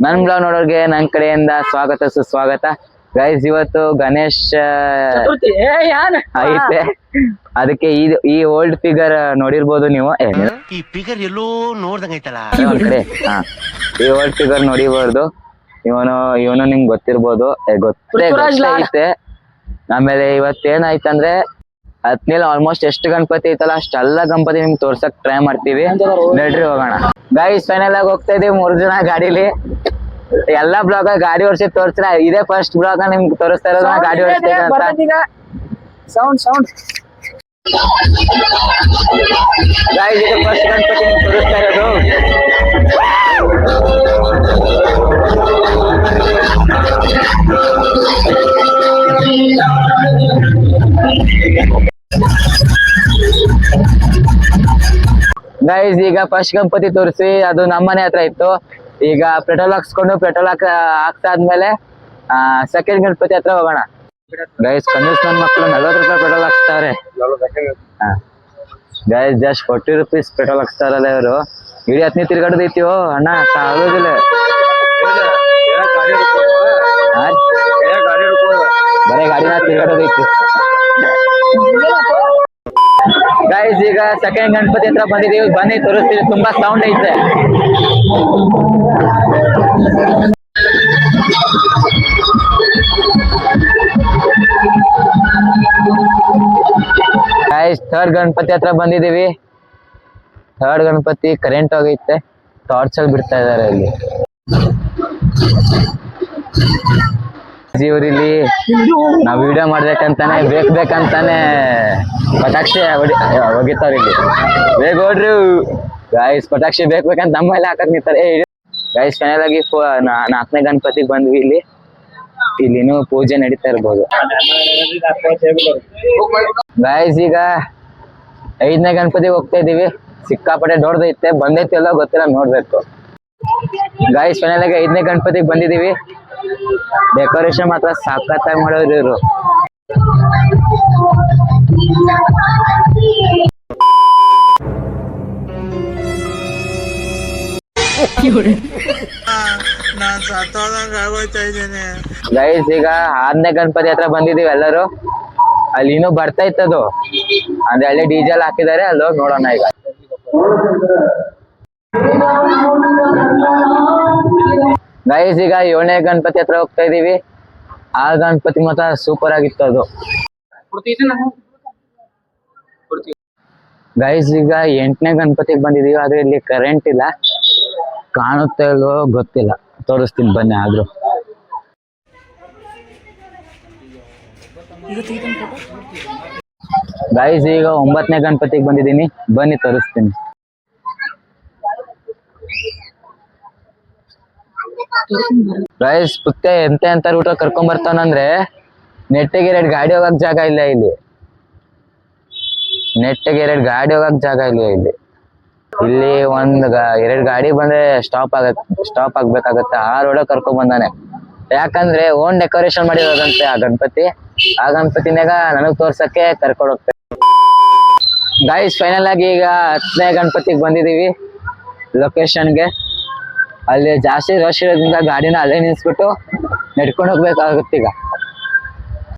ನನ್ ಬ್ಲಾಗ್ ನೋಡೋರ್ಗೆ ನನ್ ಕಡೆಯಿಂದ ಸ್ವಾಗತ ಸುಸ್ವಾಗತ. ಗೈಸ್ ಇವತ್ತು ಗಣೇಶ್ ಐತೆ, ಅದಕ್ಕೆ ಈ ಓಲ್ಡ್ ಫಿಗರ್ ನೋಡಿರ್ಬೋದು ನೀವು. ಈ ಫಿಗರ್ ಎಲ್ಲೋ ನೋಡ್ದಂಗೈತಲ್ಲ ಒಂದ್ ಕಡೆ ಈ ಓಲ್ಡ್ ಫಿಗರ್ ನೋಡಿರ್ಬೋದು. ಇವನು ನಿಮ್ಗೆ ಗೊತ್ತಿರ್ಬೋದು, ಗೊತ್ತೈತೆ. ಆಮೇಲೆ ಇವತ್ತೇನಾಯ್ತಂದ್ರೆ ಹತ್ನೇಲಿ ಆಲ್ಮೋಸ್ಟ್ ಎಷ್ಟು ಗಣಪತಿ ಐತಲ್ಲ ಅಷ್ಟೆಲ್ಲ ಗಣಪತಿ ನಿಮ್ಗೆ ತೋರ್ಸಕ್ ಟ್ರೈ ಮಾಡ್ತೀವಿ. ನಡ್ರಿ ಹೋಗೋಣ. ಗೈಸ್ ಫೈನಲ್ ಆಗಿ ಹೋಗ್ತಾ ಇದೀವಿ 3 ಜನ ಗಾಡಿಲಿ. ಎಲ್ಲಾ ಬ್ಲಾಗ್ ಗಾಡಿ ಓಡಿಸಿ ತೋರಿಸ್ರ, ಇದೇ ಫಸ್ಟ್ ಬ್ಲಾಗ್ ನಿಮ್ಗೆ ತೋರಿಸ್ತಾ ಇರೋದು ಗಾಡಿ ಓಡಿಸ್ತೀನಿ ಅಂತ. ಸೌಂಡ್ ಗೈಸ್ ಇದು ಫಸ್ಟ್ ಗಣಪತಿ ನಿಮ್ಗೆ ತೋರಿಸ್ತಾ ಇರೋದು. ಗೈಸ್ ಈಗ ಫಸ್ಟ್ ಗಣಪತಿ ತೋರಿಸಿ, ಅದು ನಮ್ಮನೆ ಹತ್ರ ಇತ್ತು. ಈಗ ಪೆಟ್ರೋಲ್ ಹಾಕ್ಸ್ಕೊಂಡು ಪೆಟ್ರೋಲ್ ಹಾಕ್ಸಾದ್ಮೇಲೆ ಸೆಕೆಂಡ್ ಗಣಪತಿ ಹತ್ರ ಹೋಗೋಣ. ಗೈಸ್ ಕನ್ಯೂಸ್ ನನ್ನ ಮಕ್ಕಳು 40 ರೂಪಾಯಿ ಪೆಟ್ರೋಲ್ ಹಾಕ್ಸ್ತಾವ್ರೆ. ಗೈಸ್ ಜಸ್ಟ್ 40 ರೂಪೀಸ್ ಪೆಟ್ರೋಲ್ ಹಾಕ್ಸ್ತಾರಲ್ಲ ಇವರು. ಇಡೀ 10 ತಿರ್ಗಾಡೋದೈತಿವೋ ಅಣ್ಣ, ಆಗೋದಿಲ್ಲ. ಬರೇ ಗಾಡಿನ ತಿರ್ಗಾಡೋದೈತಿ. ಗೈಸ್ ಈಗ ಸೆಕೆಂಡ್ ಗಣಪತಿ ಹತ್ರ ಬಂದಿದೀವಿ, ಬನ್ನಿ ತೋರಿಸ್ತೀವಿ. ತುಂಬಾ ಸೌಂಡ್ ಐತೆ. ಗೈಸ್ ಥರ್ಡ್ ಗಣಪತಿ ಹತ್ರ ಬಂದಿದೀವಿ. ಥರ್ಡ್ ಗಣಪತಿ ಕರೆಂಟ್ ಹೋಗೈತೆ, ಟಾರ್ಚ್ ಅಲ್ಲಿ ಬಿಡ್ತಾ ಇದಾರೆ ಇಲ್ಲಿ. ಇವ್ರಿಲ್ಲಿ ನಾವ್ ವಿಡಿಯೋ ಮಾಡ್ಬೇಕಂತಾನೆ ಬೇಕಂತಾನೆ ಪಟಾಕ್ಷಿ ಹೋಗಿರ್ತಾರ ಇಲ್ಲಿ. ಬೇಗ ಓಡ್ರಿ ಗೈಸ್, ಪಟಾಕ್ಷಿ ಬೇಕಂತ ನಮ್ಮಲ್ಲಿ ಹಾಕಕ್ ನಿಂತಾರೆ. ಗೈಸ್ ಫೈನಲ್ ಆಗಿ 4ನೇ ಗಣಪತಿಗೆ ಬಂದ್ವಿ. ಇಲ್ಲಿನೂ ಪೂಜೆ ನಡೀತಾ ಇರ್ಬೋದು. ಗೈಸ್ ಈಗ 5ನೇ ಗಣಪತಿಗೆ ಹೋಗ್ತಾ ಇದೀವಿ. ಸಿಕ್ಕಾಪಟ್ಟೆ ದೊಡ್ಡದೈತೆ, ಬಂದೈತಿ ಎಲ್ಲ ಗೊತ್ತಿಲ್ಲ, ನೋಡ್ಬೇಕು. ಗೈಸ್ ಫೈನಲ್ ಆಗಿ 5ನೇ ಗಣಪತಿಗೆ ಬಂದಿದೀವಿ. ಡೆಕೋರೇಷನ್ ಮಾತ್ರ ಸಖತ್ತಾಗಿ ಮಾಡೋರು ಇವರು. ಗೈಸ್ ಈಗ 6ನೇ ಗಣಪತಿ ಹತ್ರ ಬಂದಿದೀವಿ ಎಲ್ಲರೂ. ಅಲ್ಲಿ ಇನ್ನೂ ಬರ್ತಾ ಇತ್ತದು, ಅಂದ್ರೆ ಅಲ್ಲಿ ಡೀಸೆಲ್ ಹಾಕಿದ್ದಾರೆ, ಅಲ್ಲಿ ಹೋಗಿ ನೋಡೋಣ. ಈಗ ಗೈಸ್ ಈಗ 7ನೇ ಗಣಪತಿ ಹತ್ರ ಹೋಗ್ತಾ ಇದೀವಿ. ಆ ಗಣಪತಿ ಮಾತ್ರ ಸೂಪರ್ ಆಗಿತ್ತು ಅದು. ಗೈಸ್ ಈಗ 8ನೇ ಗಣಪತಿಗೆ ಬಂದಿದೀವಿ. ಆದ್ರೆ ಇಲ್ಲಿ ಕರೆಂಟ್ ಇಲ್ಲ, ಕಾಣುತ್ತೆ ಇಲ್ವೋ ಗೊತ್ತಿಲ್ಲ, ತೋರಿಸ್ತೀನಿ ಬನ್ನಿ. ಆದ್ರೂ ಗೈಸ್ ಈಗ 9ನೇ ಗಣಪತಿಗೆ ಬಂದಿದ್ದೀನಿ, ಬನ್ನಿ ತೋರಿಸ್ತೀನಿ. ಗೈಸ್ ಪುತ್ತೆ ಎಂತ ರೂಟ ಕರ್ಕೊಂಡ್ ಬರ್ತಾನಂದ್ರೆ ನೆಟ್ಟಿಗೆ 2 ಗಾಡಿ ಹೋಗಕ್ ಜಾಗ ಇಲ್ಲ ಇಲ್ಲಿ. ನೆಟ್ಟಿಗೆ 2 ಗಾಡಿ ಹೋಗಕ್ ಜಾಗ ಇಲ್ಲ ಇಲ್ಲಿ. ಇಲ್ಲಿ 2 ಗಾಡಿ ಬಂದ್ರೆ ಸ್ಟಾಪ್ ಆಗ್ಬೇಕಾಗತ್ತೆ. ಆ ರೋಡ ಕರ್ಕೊಂಡ್ ಬಂದಾನೆ. ಯಾಕಂದ್ರೆ ಓನ್ ಡೆಕೋರೇಷನ್ ಮಾಡಿರೋದಂತೆ ಆ ಗಣಪತಿ. ಆ ಗಣಪತಿನಾಗ ನನಗ್ ತೋರ್ಸಕ್ಕೆ ಕರ್ಕೊಂಡು ಹೋಗ್ತಾರೆ. ಗೈಸ್ ಫೈನಲ್ ಆಗಿ ಈಗ 10ನೇ ಗಣಪತಿಗೆ ಬಂದಿದೀವಿ ಲೊಕೇಶನ್ಗೆ. ಅಲ್ಲಿ ಜಾಸ್ತಿ ರಶ್ ಇರೋದ್ರಿಂದ ಗಾಡಿನ ಅಲ್ಲೇ ನಿಲ್ಸ್ಬಿಟ್ಟು ನಡ್ಕೊಂಡು ಹೋಗ್ಬೇಕಾಗುತ್ತೆ. ಈಗ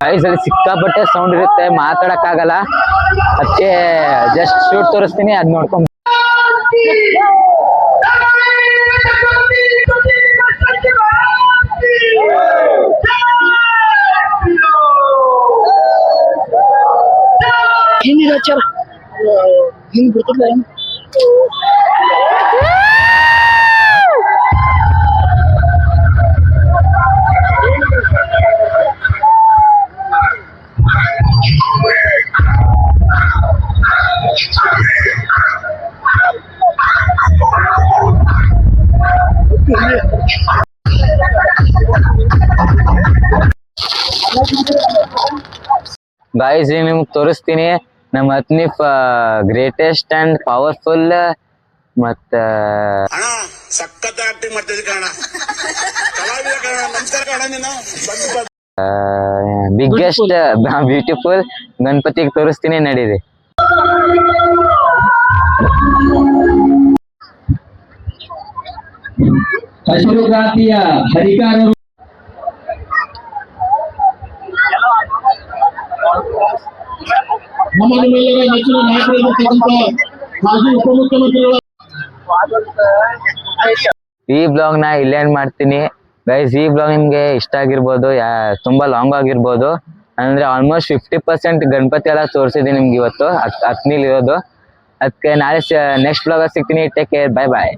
ಗೈಸ್ ಅಲ್ಲಿ ಸಿಕ್ಕಾಪಟ್ಟೆ ಸೌಂಡ್ ಇರುತ್ತೆ, ಮಾತಾಡಕ್ ಆಗಲ್ಲ. ಅದಕ್ಕೆ ಜಸ್ಟ್ ಶೂಟ್ ತೋರಿಸ್ತೀನಿ, ಅದ್ ನೋಡ್ಕೊಂಡ್. ಹಿಂಗ್ ಬಿಡ್ತಿರ್ಲ ಗೈಸ್ ನಿಮ್ಗೆ ತೋರಿಸ್ತೀನಿ ನಮ್ಮ ಹತ್ನಿ ಗ್ರೇಟೆಸ್ಟ್ ಅಂಡ್ ಪವರ್ಫುಲ್ ಮತ್ತ ಬಿಗ್ಗೆಸ್ಟ್ ಬ್ಯೂಟಿಫುಲ್ ಗಣಪತಿಗೆ ತೋರಿಸ್ತೀನಿ, ನಡೀರಿ. ಹಸಿರು ಕ್ರಾಂತಿಯ ಹರಿಕಾರರು ನಮ್ಮ ನಿಮ್ಮೆಲ್ಲರ ನೆಚ್ಚಿನ ನಾಯಕರಾಗಿರ್ತಕ್ಕಂಥ ಮಾಜಿ ಉಪಮುಖ್ಯಮಂತ್ರಿಗಳ ಈ ಬ್ಲಾಗ್ ನ ಇಲ್ಲೇನ್ ಮಾಡ್ತೀನಿ ಗೈಸ್. ಈ ಬ್ಲಾಗ್ ನಿಮ್ಗೆ ಇಷ್ಟ ಆಗಿರ್ಬೋದು, ತುಂಬಾ ಲಾಂಗ್ ಆಗಿರ್ಬೋದು. ಅಂದ್ರೆ ಆಲ್ಮೋಸ್ಟ್ 50% ಗಣಪತಿ ಎಲ್ಲ ತೋರಿಸಿದೀನಿ ನಿಮ್ಗೆ ಇವತ್ತು. ಹತ್ನಿಲ್ ಇರೋದು. ಅದಕ್ಕೆ ನಾಳೆ ನೆಕ್ಸ್ಟ್ ಬ್ಲಾಗ್ ಸಿಗ್ತೀನಿ. ಟೇಕ್ ಕೇರ್, ಬೈ ಬಾಯ್.